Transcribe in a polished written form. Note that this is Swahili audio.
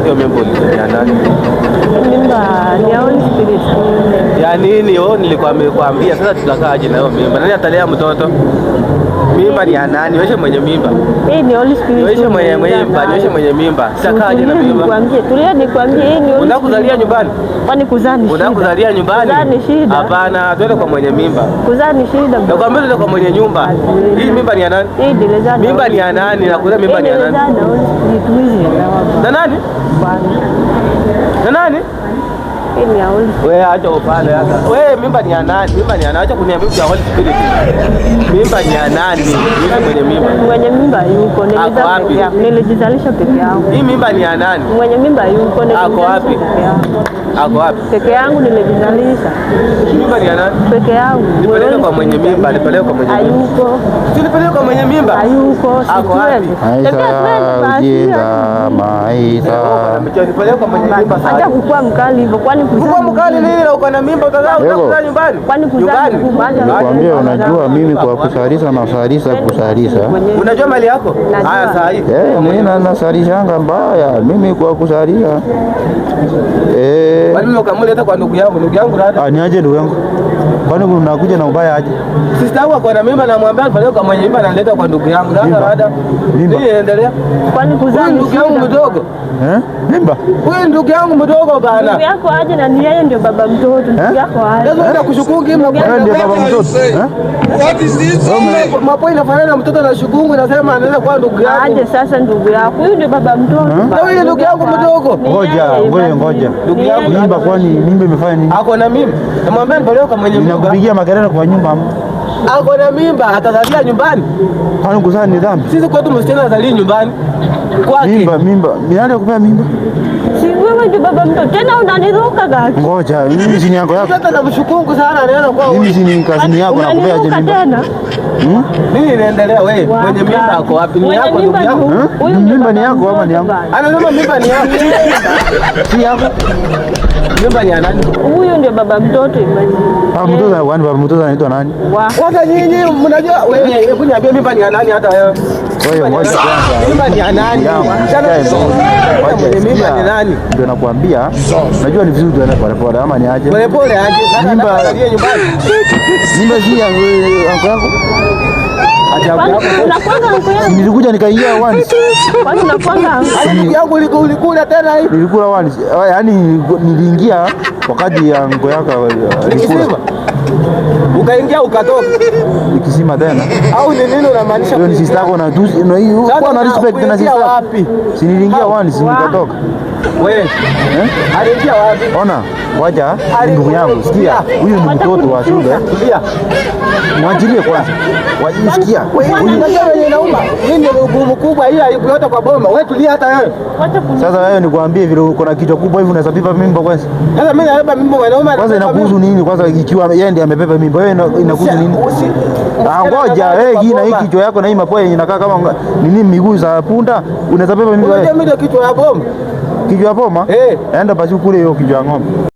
hiyo mimba ya nani? Mimba ni ya Holy Spirit. Ya nini? Oh, nilikwambia sasa tutakaje na hiyo mimba? Nani atalea mtoto? Mimba ni ya nani? Wewe mwenye mimba. Ni Holy Spirit. Wewe mwenye mimba, wewe mwenye mimba. Tutakaje na mimba? Nikwambie, tulia nikwambie hii ni unakuzalia nyumbani. Kwani kuzaa ni shida? Unakuzalia nyumbani? Kuzaa ni shida. Hapana, twende kwa mwenye mimba. Kuzaa ni shida. Nakwambia twende kwa mwenye nyumba. Hii mimba ni ya nani? Hii dileza. Mimba ni ya nani? Na kuzaa mimba ni ya nani? Na nani? Na nani? Wewe acha upande hata. Wewe mimba ni ya nani? Mimba ni ya nani? Acha kuniambia ya Holy Spirit. Mimba ni ya nani? Mimi mwenye mimba. Mwenye mimba yuko, nilijizalisha peke yangu. Hii mimba ni ya nani? Mwenye mimba yuko, ako wapi? Ako wapi? Peke yangu nilijizalisha. Mimba ni ya nani? Peke yangu. Nipeleke kwa mwenye mimba, nipeleke kwa mwenye mimba. Hayuko. Nipeleke kwa mwenye mimba. Hayuko. Ako wapi? Ujinga maisha. Nipeleke kwa mwenye mimba sasa. Acha kukua mkali hivyo, kwani kukua mkali nini na uko na mimba utazaa nyumbani? Kwani kuzaa nikwambia, unajua mimi kwa kusalisha na kusalisha. Unajua mali yako? Haya saa hii. Mimi nasalishanga mbaya mimi kwa kusalisha. Kwani mimi ukamleta kwa ndugu yangu dada? Ni aje ndugu yangu? Kwani unakuja na ubaya aje? Sister wangu kwa na mimba na mwambia nipeleke kwa mwenye mimba analeta kwa ndugu yangu dada. Nini endelea? Kwani kuzaa ndugu yangu mdogo? Mimba? Wewe ndugu yangu mdogo bana. Ndugu yako aje na ni yeye ndio baba mtoto. Ndugu yako aje. Lazima kushukungi ndio baba mtoto. What is this? Mapo inafanana na mtoto na shukungu inasema anaweza kuwa ndugu yako. Aje sasa ndugu yako. Huyu ndio baba mtoto. Wewe ndugu yangu mdogo. Ngoja. Ndugu yangu mimba, kwani mimba imefanya nini? Ako na mimba. Namwambia nipeleke kwa mwenye mimba. Ninakupigia makelele kwa nyumba. Ako na mimba, atazalia nyumbani. Kwani kuzaa ni dhambi? Sisi kwetu msichana azalie nyumbani. Kwake. Mimba. Nani akupea mimba? Si wewe ndio baba mtoto. Tena unaniruka gani? Ngoja, mimi chini yako yako. Sasa namshukuru sana anaenda kwa mimi chini kazini yako na kupea je mimba. Nini inaendelea wewe? Mwenye mimba ako wapi? Ni yako ndugu yako? Mimba ni yako ama ni yangu? Anasema mimba ni yako. Si yako. Mimba ni ya nani? Huyu ndio baba mtoto imagine. Baba mtoto anaitwa nani? Kwanza nyinyi mnajua wewe, hebu niambie mimba ni ya nani hata wewe? Wewe ngoja kwanza. Mimba ni ya nani? Mimba ni nani? Ndio nakwambia. Najua ni vizuri tuende pole ama ni aje? Pole aje. Mimba nyumbani. Mimba si ya anko yako? Unakwanga anko yangu? Nilikuja nikaingia once. Kwani unakwanga anko yangu ulikula tena hii? Nilikula once. Yaani niliingia wakati anko yako alikula. Ukaingia ukatoka. Nikisema tena. Au ni nini unamaanisha? Hiyo ni sister yako na tu na hiyo kwa na respect na sister. Wapi? Si niliingia once nikatoka. Wewe. Aliingia wapi? Ona, wacha ndugu yangu, sikia. Huyu ni mtoto wa shule. Tulia. Mwachilie kwanza. Wajisikia. Unajua wewe inauma. Hii ndio ugumu kubwa hii haikuota kwa boma. Wewe tulia hata wewe. Sasa wewe nikwambie vile uko na kichwa kubwa hivi unaweza beba mimba kwanza. Sasa mimi nabeba mimba wanauma. Kwanza inakuhusu nini? Kwanza ikiwa yeye ndiye amebeba mimba wewe inakuhusu nini? Ngoja wewe hii na hii kichwa yako na hii mapua inakaa kama nini miguu za punda unaweza beba mimba wewe. Unajua mimi ndio kichwa ya boma. Kichwa ya boma? Enda basi kule hiyo kichwa ya ng'ombe.